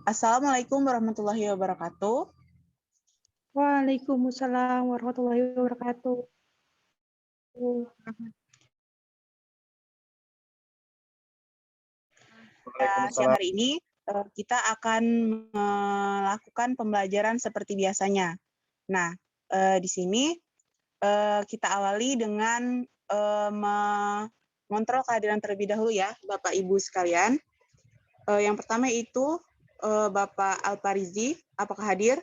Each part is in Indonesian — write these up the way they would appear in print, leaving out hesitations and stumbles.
Assalamualaikum warahmatullahi wabarakatuh. Waalaikumsalam warahmatullahi wabarakatuh. Siang hari ini kita akan melakukan pembelajaran seperti biasanya. Nah, di sini kita awali dengan mengontrol kehadiran terlebih dahulu ya, Bapak Ibu sekalian. Yang pertama itu Bapak Alparizi, apakah hadir?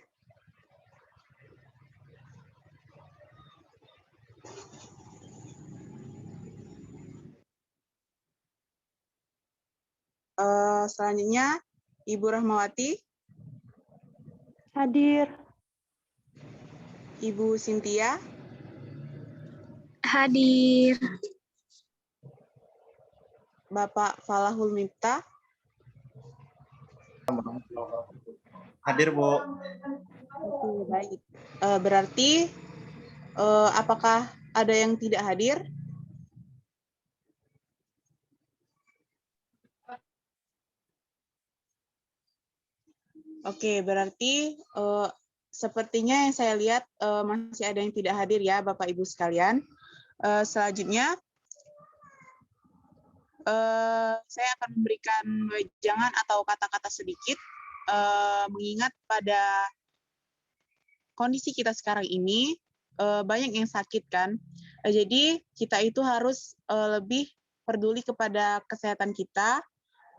Selanjutnya Ibu Rahmawati. Hadir. Ibu Cynthia. Hadir. Bapak Falahul Miftah. Hadir, Bu. Oke, baik. Berarti apakah ada yang tidak hadir? Oke, berarti sepertinya yang saya lihat masih ada yang tidak hadir ya, Bapak Ibu sekalian. Selanjutnya, saya akan memberikan wejangan atau kata-kata sedikit mengingat pada kondisi kita sekarang ini banyak yang sakit kan. Jadi kita itu harus lebih peduli kepada kesehatan kita.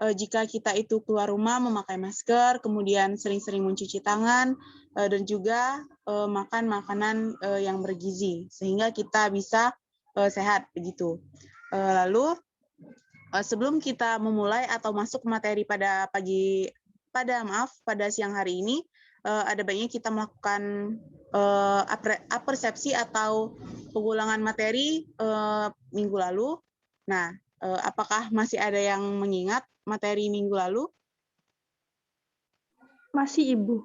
Jika kita itu keluar rumah memakai masker, kemudian sering-sering mencuci tangan, dan juga makan makanan yang bergizi, sehingga kita bisa sehat begitu. Lalu sebelum kita memulai atau masuk materi pada siang hari ini, ada baiknya kita melakukan persepsi atau pengulangan materi minggu lalu. Nah, apakah masih ada yang mengingat materi minggu lalu? Masih, Ibu.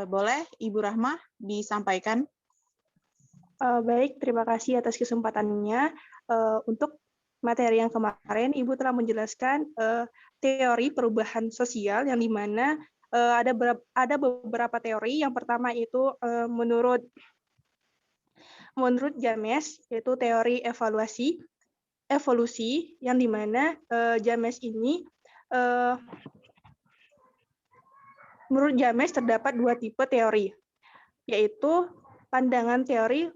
Boleh Ibu Rahmah disampaikan? Baik, terima kasih atas kesempatannya. Untuk materi yang kemarin, Ibu telah menjelaskan teori perubahan sosial yang di mana ada beberapa teori. Yang pertama itu menurut James, yaitu teori evolusi yang di mana James ini menurut James terdapat dua tipe teori, yaitu pandangan teori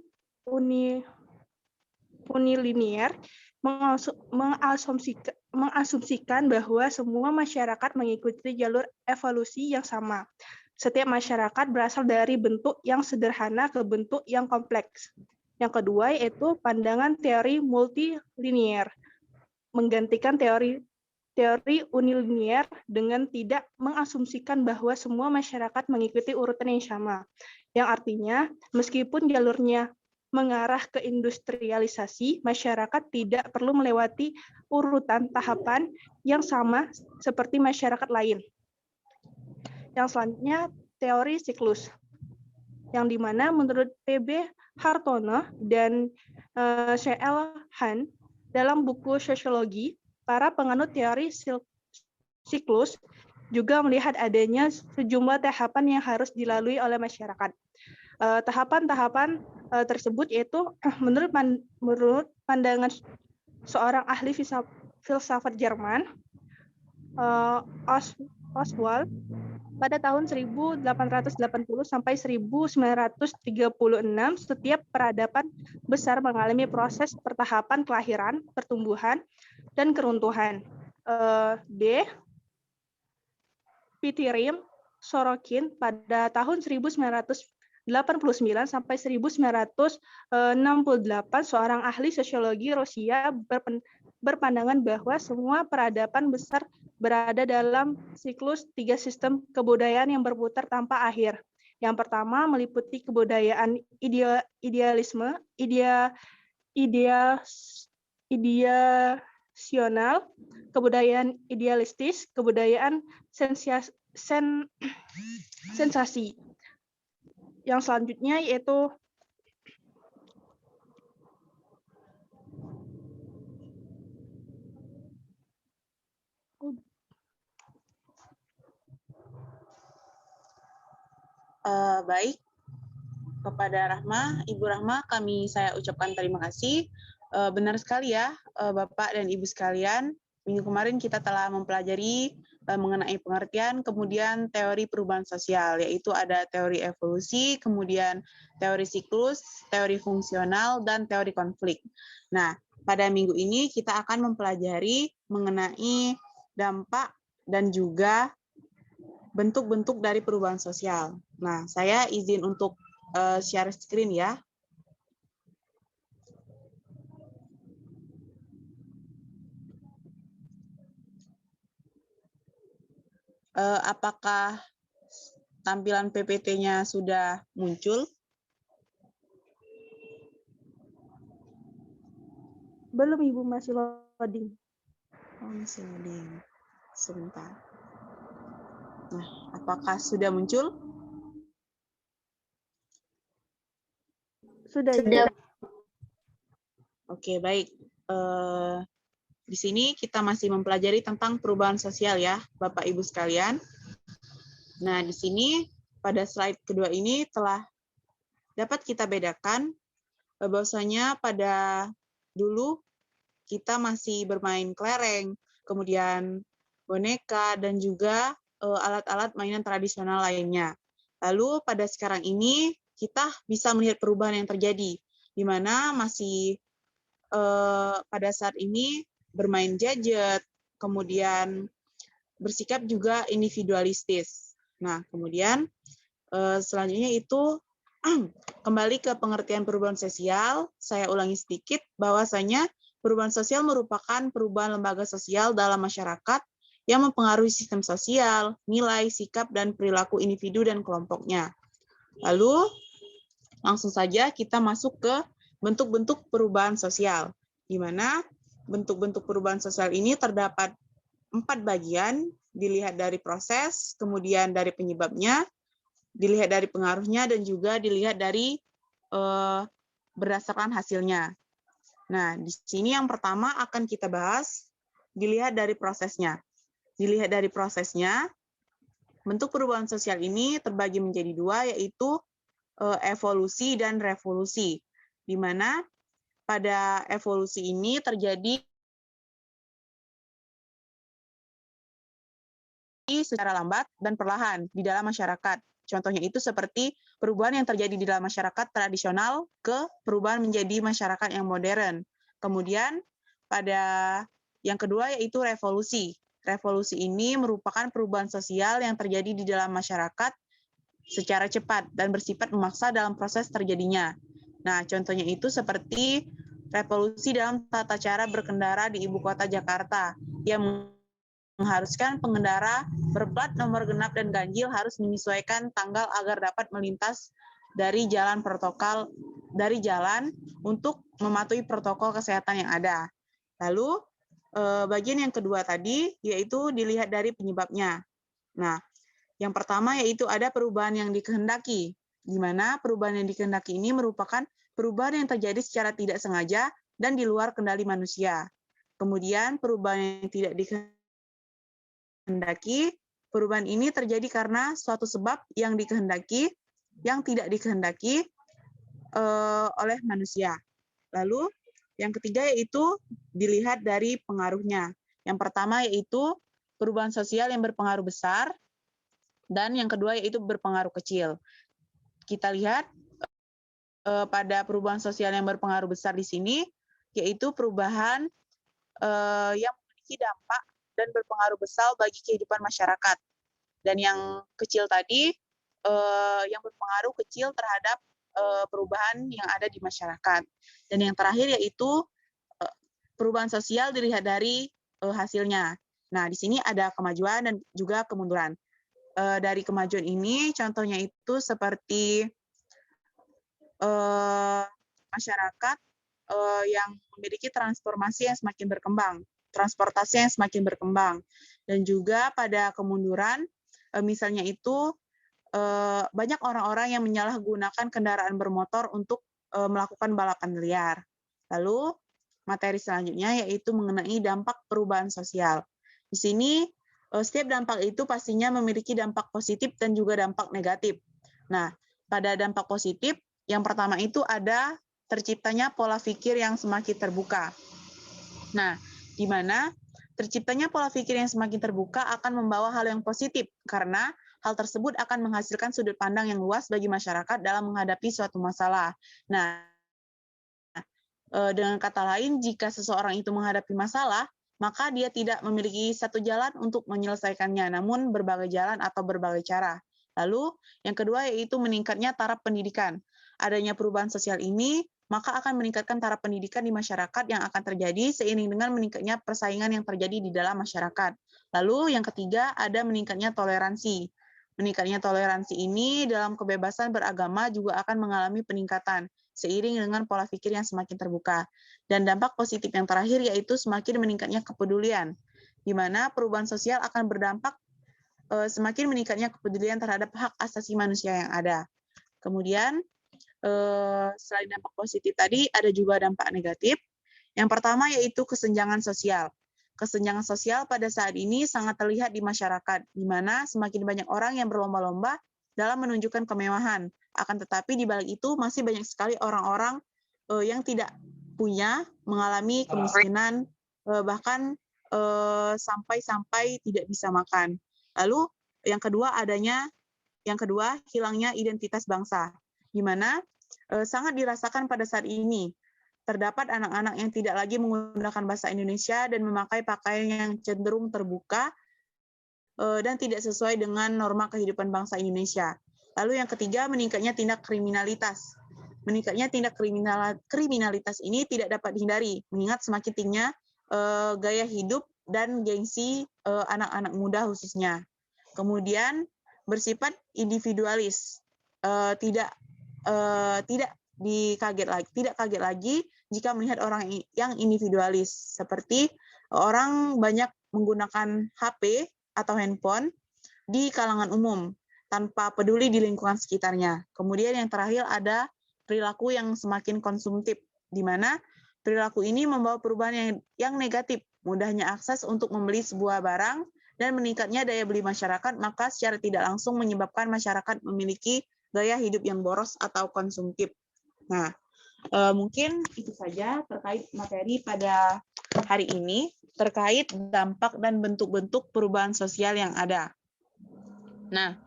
unilinear mengasumsikan bahwa semua masyarakat mengikuti jalur evolusi yang sama. Setiap masyarakat berasal dari bentuk yang sederhana ke bentuk yang kompleks. Yang kedua yaitu pandangan teori multilinear, menggantikan teori unilinear dengan tidak mengasumsikan bahwa semua masyarakat mengikuti urutan yang sama. Yang artinya, meskipun jalurnya mengarah ke industrialisasi, masyarakat tidak perlu melewati urutan tahapan yang sama seperti masyarakat lain. Yang selanjutnya, teori siklus, yang dimana menurut P.B. Hartono dan C.L. Han dalam buku Sosiologi, para penganut teori siklus juga melihat adanya sejumlah tahapan yang harus dilalui oleh masyarakat. Tahapan-tahapan tersebut yaitu menurut pandangan seorang ahli filsafat Jerman, Oswald, pada tahun 1880 sampai 1936, setiap peradaban besar mengalami proses pertahapan kelahiran, pertumbuhan, dan keruntuhan. D. Pitirim Sorokin pada tahun 1989 sampai 1968, seorang ahli sosiologi Rusia berpandangan bahwa semua peradaban besar berada dalam siklus 3 sistem kebudayaan yang berputar tanpa akhir. Yang pertama meliputi kebudayaan idealisme, ideasional, kebudayaan idealistis, kebudayaan sensasi. Yang selanjutnya yaitu Baik, kepada Rahma, Ibu Rahma, saya ucapkan terima kasih. Benar sekali ya, Bapak dan Ibu sekalian, minggu kemarin kita telah mempelajari mengenai pengertian, kemudian teori perubahan sosial, yaitu ada teori evolusi, kemudian teori siklus, teori fungsional, dan teori konflik. Nah, pada minggu ini kita akan mempelajari mengenai dampak dan juga bentuk-bentuk dari perubahan sosial. Nah, saya izin untuk share screen ya. Apakah tampilan PPT-nya sudah muncul? Belum, Ibu, masih loading. Oh, masih loading. Sebentar. Nah, apakah sudah muncul? Sudah, Ibu. Oke, baik. Di sini kita masih mempelajari tentang perubahan sosial ya, Bapak Ibu sekalian. Nah, di sini pada slide kedua ini telah dapat kita bedakan bahwasanya pada dulu kita masih bermain kelereng, kemudian boneka, dan juga alat-alat mainan tradisional lainnya. Lalu pada sekarang ini kita bisa melihat perubahan yang terjadi, di mana masih pada saat ini bermain gadget, kemudian bersikap juga individualistis. Nah, kemudian selanjutnya itu kembali ke pengertian perubahan sosial, saya ulangi sedikit bahwasanya perubahan sosial merupakan perubahan lembaga sosial dalam masyarakat yang mempengaruhi sistem sosial, nilai, sikap, dan perilaku individu dan kelompoknya. Lalu, langsung saja kita masuk ke bentuk-bentuk perubahan sosial, di mana bentuk-bentuk perubahan sosial ini terdapat 4 bagian, dilihat dari proses, kemudian dari penyebabnya, dilihat dari pengaruhnya, dan juga dilihat dari berdasarkan hasilnya. Nah, di sini yang pertama akan kita bahas, dilihat dari prosesnya. Dilihat dari prosesnya, bentuk perubahan sosial ini terbagi menjadi 2, yaitu evolusi dan revolusi, di mana pada evolusi ini terjadi secara lambat dan perlahan di dalam masyarakat. Contohnya itu seperti perubahan yang terjadi di dalam masyarakat tradisional ke perubahan menjadi masyarakat yang modern. Kemudian pada yang kedua yaitu revolusi. Revolusi ini merupakan perubahan sosial yang terjadi di dalam masyarakat secara cepat dan bersifat memaksa dalam proses terjadinya. Nah, contohnya itu seperti revolusi dalam tata cara berkendara di ibu kota Jakarta yang mengharuskan pengendara berplat nomor genap dan ganjil harus menyesuaikan tanggal agar dapat melintas dari jalan untuk mematuhi protokol kesehatan yang ada. Lalu bagian yang kedua tadi yaitu dilihat dari penyebabnya. Nah, yang pertama yaitu ada perubahan yang dikehendaki, di mana perubahan yang dikehendaki ini merupakan perubahan yang terjadi secara tidak sengaja dan di luar kendali manusia. Kemudian perubahan yang tidak dikehendaki, perubahan ini terjadi karena suatu sebab yang dikehendaki, yang tidak dikehendaki oleh manusia. Lalu yang ketiga yaitu dilihat dari pengaruhnya. Yang pertama yaitu perubahan sosial yang berpengaruh besar, dan yang kedua yaitu berpengaruh kecil. Kita lihat pada perubahan sosial yang berpengaruh besar di sini, yaitu perubahan yang memiliki dampak dan berpengaruh besar bagi kehidupan masyarakat. Dan yang kecil tadi, yang berpengaruh kecil terhadap perubahan yang ada di masyarakat. Dan yang terakhir yaitu perubahan sosial dilihat dari hasilnya. Nah, di sini ada kemajuan dan juga kemunduran. Dari kemajuan ini, contohnya itu seperti masyarakat yang memiliki transformasi yang semakin berkembang, transportasi yang semakin berkembang, dan juga pada kemunduran, misalnya itu banyak orang-orang yang menyalahgunakan kendaraan bermotor untuk melakukan balapan liar. Lalu materi selanjutnya yaitu mengenai dampak perubahan sosial. Di sini setiap dampak itu pastinya memiliki dampak positif dan juga dampak negatif. Nah, pada dampak positif, yang pertama itu ada terciptanya pola pikir yang semakin terbuka. Nah, di mana terciptanya pola pikir yang semakin terbuka akan membawa hal yang positif, karena hal tersebut akan menghasilkan sudut pandang yang luas bagi masyarakat dalam menghadapi suatu masalah. Nah, dengan kata lain, jika seseorang itu menghadapi masalah, maka dia tidak memiliki satu jalan untuk menyelesaikannya, namun berbagai jalan atau berbagai cara. Lalu, yang kedua yaitu meningkatnya taraf pendidikan. Adanya perubahan sosial ini, maka akan meningkatkan taraf pendidikan di masyarakat yang akan terjadi seiring dengan meningkatnya persaingan yang terjadi di dalam masyarakat. Lalu, yang ketiga ada meningkatnya toleransi. Meningkatnya toleransi ini dalam kebebasan beragama juga akan mengalami peningkatan seiring dengan pola pikir yang semakin terbuka. Dan dampak positif yang terakhir yaitu semakin meningkatnya kepedulian, di mana perubahan sosial akan berdampak semakin meningkatnya kepedulian terhadap hak asasi manusia yang ada. Kemudian, selain dampak positif tadi, ada juga dampak negatif. Yang pertama yaitu kesenjangan sosial. Kesenjangan sosial pada saat ini sangat terlihat di masyarakat, di mana semakin banyak orang yang berlomba-lomba dalam menunjukkan kemewahan. Akan tetapi di balik itu masih banyak sekali orang-orang yang tidak punya, mengalami kemiskinan, bahkan sampai tidak bisa makan. Lalu yang kedua hilangnya identitas bangsa, di mana sangat dirasakan pada saat ini. Terdapat anak-anak yang tidak lagi menggunakan bahasa Indonesia dan memakai pakaian yang cenderung terbuka dan tidak sesuai dengan norma kehidupan bangsa Indonesia. Lalu yang ketiga, meningkatnya tindak kriminalitas. Meningkatnya tindak kriminalitas ini tidak dapat dihindari, mengingat semakin tingginya gaya hidup dan gengsi anak-anak muda khususnya. Kemudian bersifat individualis, tidak kaget lagi jika melihat orang yang individualis, seperti orang banyak menggunakan HP atau handphone di kalangan umum tanpa peduli di lingkungan sekitarnya. Kemudian yang terakhir ada perilaku yang semakin konsumtif, di mana perilaku ini membawa perubahan yang negatif, mudahnya akses untuk membeli sebuah barang dan meningkatnya daya beli masyarakat, maka secara tidak langsung menyebabkan masyarakat memiliki gaya hidup yang boros atau konsumtif. Nah, mungkin itu saja terkait materi pada hari ini, terkait dampak dan bentuk-bentuk perubahan sosial yang ada. Nah,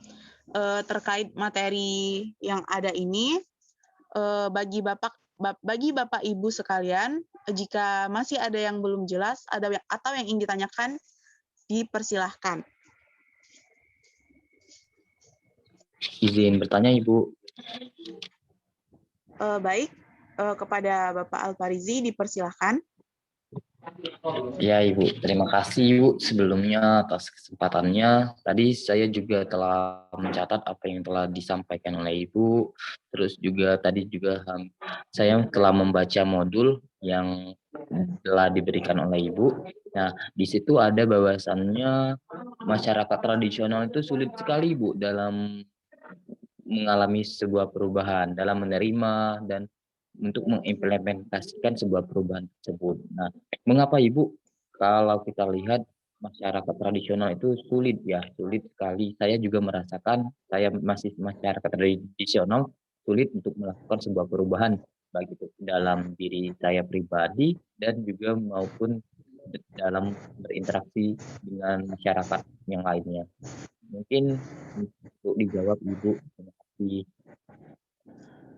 terkait materi yang ada ini, bagi Bapak Ibu sekalian, jika masih ada yang belum jelas atau yang ingin ditanyakan, dipersilahkan. Izin bertanya, Ibu. Baik, kepada Bapak Alfarizi dipersilahkan. Ya, Ibu. Terima kasih, Ibu, sebelumnya atas kesempatannya. Tadi saya juga telah mencatat apa yang telah disampaikan oleh Ibu. Terus juga tadi juga saya telah membaca modul yang telah diberikan oleh Ibu. Nah, di situ ada bahwasannya masyarakat tradisional itu sulit sekali, Ibu, dalam mengalami sebuah perubahan, dalam menerima dan untuk mengimplementasikan sebuah perubahan tersebut. Nah, mengapa Ibu kalau kita lihat masyarakat tradisional itu sulit sekali. Saya juga merasakan saya masih masyarakat tradisional sulit untuk melakukan sebuah perubahan baik itu dalam diri saya pribadi dan juga maupun dalam berinteraksi dengan masyarakat yang lainnya. Mungkin untuk dijawab Ibu. Terima kasih.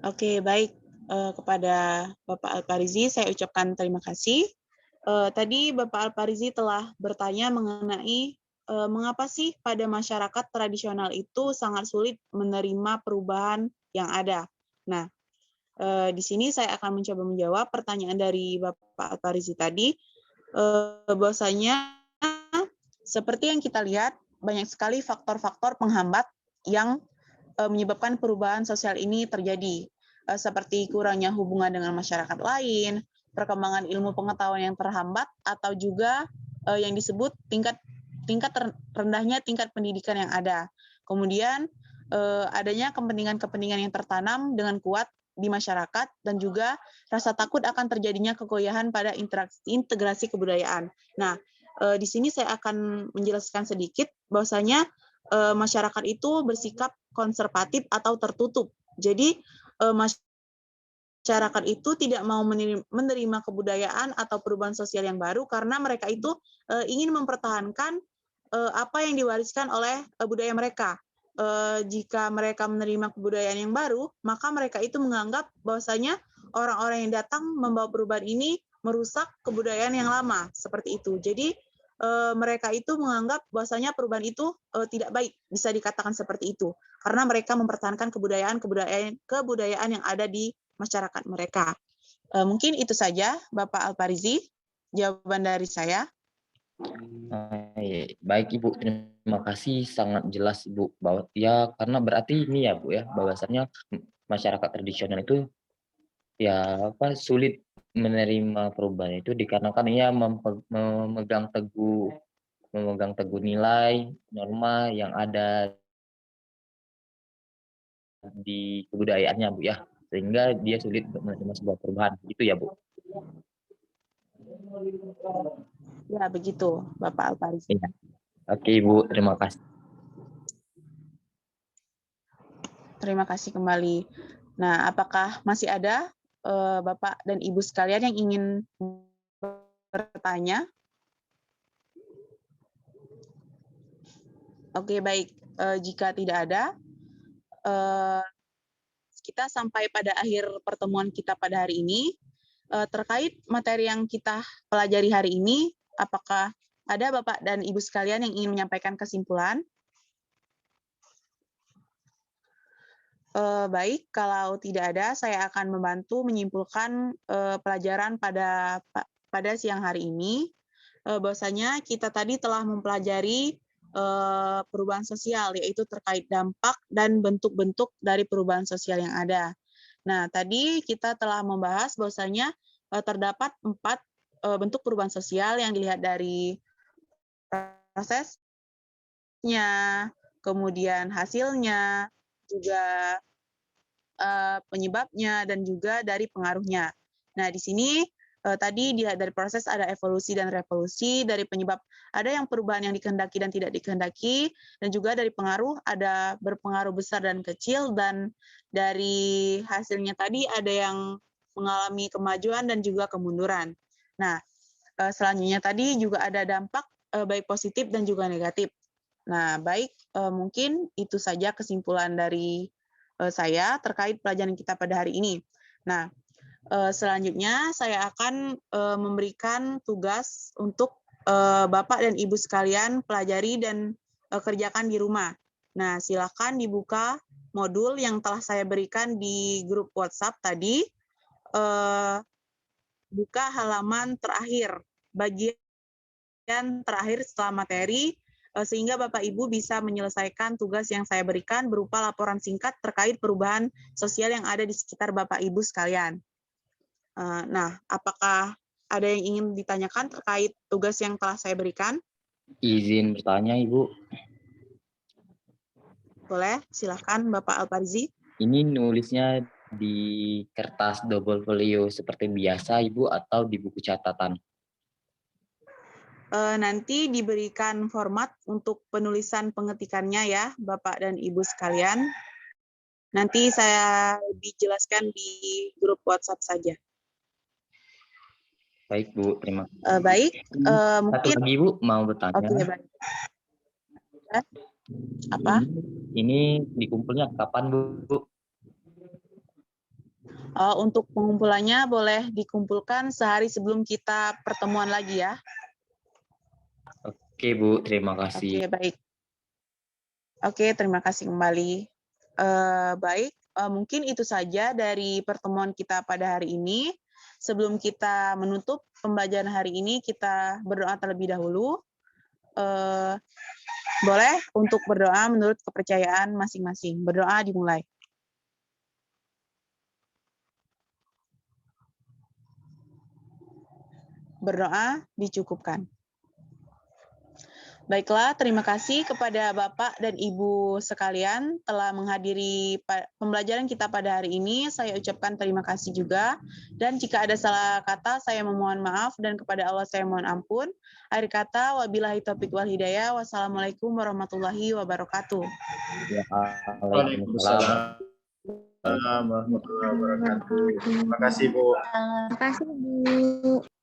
Oke, baik. Kepada Bapak Alfarizi, saya ucapkan terima kasih. Tadi Bapak Alfarizi telah bertanya mengenai mengapa sih pada masyarakat tradisional itu sangat sulit menerima perubahan yang ada. Nah, di sini saya akan mencoba menjawab pertanyaan dari Bapak Alfarizi tadi, bahwasanya seperti yang kita lihat, banyak sekali faktor-faktor penghambat yang menyebabkan perubahan sosial ini terjadi, seperti kurangnya hubungan dengan masyarakat lain, perkembangan ilmu pengetahuan yang terhambat, atau juga yang disebut tingkat rendahnya tingkat pendidikan yang ada. Kemudian adanya kepentingan-kepentingan yang tertanam dengan kuat di masyarakat dan juga rasa takut akan terjadinya kegoyahan pada integrasi kebudayaan. Nah, di sini saya akan menjelaskan sedikit bahwasanya masyarakat itu bersikap konservatif atau tertutup. Jadi masyarakat itu tidak mau menerima kebudayaan atau perubahan sosial yang baru karena mereka itu ingin mempertahankan apa yang diwariskan oleh budaya mereka. Jika mereka menerima kebudayaan yang baru, maka mereka itu menganggap bahwasanya orang-orang yang datang membawa perubahan ini merusak kebudayaan yang lama, seperti itu. Jadi mereka itu menganggap bahwasanya perubahan itu tidak baik, bisa dikatakan seperti itu, karena mereka mempertahankan kebudayaan yang ada di masyarakat mereka. Mungkin itu saja, Bapak Alparizi, jawaban dari saya. Baik Ibu, terima kasih, sangat jelas Ibu. Bahwa ya karena berarti ini ya Bu ya, bahwasannya masyarakat tradisional itu ya sulit menerima perubahan itu dikarenakan ia memegang teguh nilai norma yang ada di kebudayaannya Bu ya, sehingga dia sulit untuk menerima sebuah perubahan, gitu ya Bu. Ya, begitu Bapak Alparizi. Ya. Oke Ibu, terima kasih. Terima kasih kembali. Nah, apakah masih ada Bapak dan Ibu sekalian yang ingin bertanya? Oke, baik. Jika tidak ada, kita sampai pada akhir pertemuan kita pada hari ini. Terkait materi yang kita pelajari hari ini, apakah ada Bapak dan Ibu sekalian yang ingin menyampaikan kesimpulan? Baik, kalau tidak ada, saya akan membantu menyimpulkan pelajaran pada siang hari ini. Bahwasanya kita tadi telah mempelajari perubahan sosial, yaitu terkait dampak dan bentuk-bentuk dari perubahan sosial yang ada. Nah, tadi kita telah membahas bahwasanya terdapat 4 bentuk perubahan sosial yang dilihat dari prosesnya, kemudian hasilnya, juga penyebabnya, dan juga dari pengaruhnya. Nah, di sini tadi dilihat dari proses ada evolusi dan revolusi, dari penyebab ada yang perubahan yang dikehendaki dan tidak dikehendaki, dan juga dari pengaruh ada berpengaruh besar dan kecil, dan dari hasilnya tadi ada yang mengalami kemajuan dan juga kemunduran. Nah, selanjutnya tadi juga ada dampak baik positif dan juga negatif. Nah, baik, mungkin itu saja kesimpulan dari saya terkait pelajaran kita pada hari ini. Nah, selanjutnya saya akan memberikan tugas untuk Bapak dan Ibu sekalian pelajari dan kerjakan di rumah. Nah, silakan dibuka modul yang telah saya berikan di grup WhatsApp tadi. Buka halaman terakhir, bagian terakhir setelah materi, sehingga Bapak Ibu bisa menyelesaikan tugas yang saya berikan berupa laporan singkat terkait perubahan sosial yang ada di sekitar Bapak Ibu sekalian. Nah, apakah ada yang ingin ditanyakan terkait tugas yang telah saya berikan? Izin bertanya Ibu. Boleh, silakan Bapak Alparizi. Ini nulisnya di kertas double folio seperti biasa Ibu atau di buku catatan? Nanti diberikan format untuk penulisan pengetikannya ya, Bapak dan Ibu sekalian. Nanti saya dijelaskan di grup WhatsApp saja. Baik Bu, terima kasih. Baik, Satu mungkin. lagi Bu, mau bertanya. Oke, baik. Apa? Ini dikumpulnya kapan Bu? Untuk pengumpulannya boleh dikumpulkan sehari sebelum kita pertemuan lagi ya. Oke Bu, terima kasih. Oke, baik. Oke, terima kasih kembali. Baik, mungkin itu saja dari pertemuan kita pada hari ini. Sebelum kita menutup pembelajaran hari ini, kita berdoa terlebih dahulu. Boleh untuk berdoa menurut kepercayaan masing-masing. Berdoa dimulai. Berdoa dicukupkan. Baiklah, terima kasih kepada Bapak dan Ibu sekalian telah menghadiri pembelajaran kita pada hari ini. Saya ucapkan terima kasih juga. Dan jika ada salah kata, saya memohon maaf dan kepada Allah saya mohon ampun. Akhir kata, wabillahi taufiq wal hidayah. Wassalamualaikum warahmatullahi wabarakatuh. Waalaikumsalam. Waalaikumsalam warahmatullahi wabarakatuh. Terima kasih, Bu. Terima kasih, Bu.